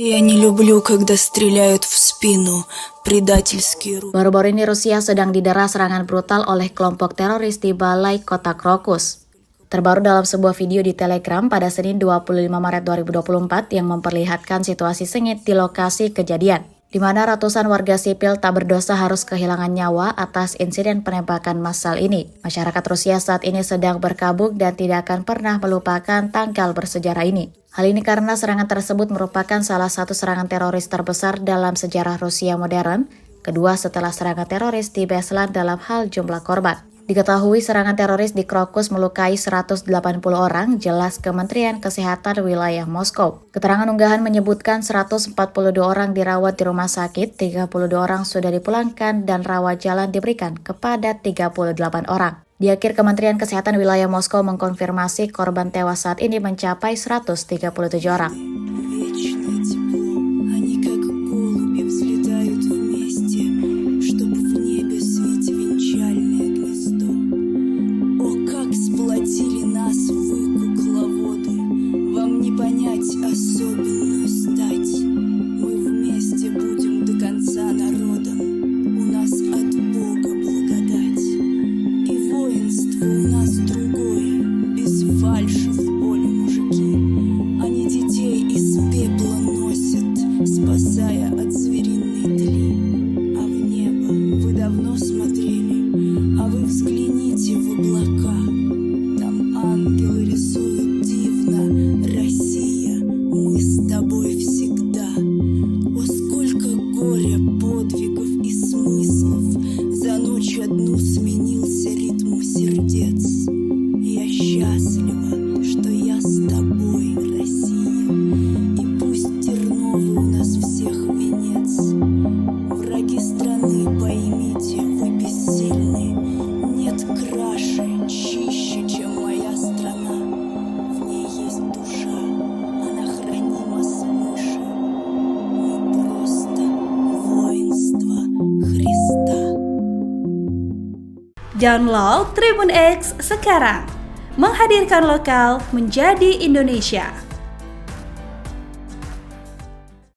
Я не люблю, когда стреляют в спину. Предательские руки. Baru-baru ini Rusia sedang didera serangan brutal oleh kelompok teroris di balai kota Krokus. Terbaru dalam sebuah video di Telegram pada Senin 25 Maret 2024 yang memperlihatkan situasi sengit di lokasi kejadian, di mana ratusan warga sipil tak berdosa harus kehilangan nyawa atas insiden penembakan massal ini. Masyarakat Rusia saat ini sedang berkabung dan tidak akan pernah melupakan tanggal bersejarah ini. Hal ini karena serangan tersebut merupakan salah satu serangan teroris terbesar dalam sejarah Rusia modern, kedua setelah serangan teroris di Beslan dalam hal jumlah korban. Diketahui serangan teroris di Krokus melukai 180 orang, jelas Kementerian Kesehatan wilayah Moskow. Keterangan unggahan menyebutkan 142 orang dirawat di rumah sakit, 32 orang sudah dipulangkan dan rawat jalan diberikan kepada 38 orang. Di akhir Kementerian Kesehatan wilayah Moskow mengkonfirmasi korban tewas saat ini mencapai 137 orang. Спасая от звериной тли. А в небо вы давно смотрели, а вы взгляните в облака. Там ангелы рисуют дивно. Россия, мы с тобой всегда. О, сколько горя, подвигов и смыслов. За ночь одну сменился ритм сердец. Я счастлива, что я с тобой, Россия. Враги страны, поймите, вы бессильны. Нет краше, чище, чем моя страна. В ней есть душа, она хранима свыше. Мы просто воинство Христа. Download Tribun X sekarang, menghadirkan lokal menjadi Indonesia.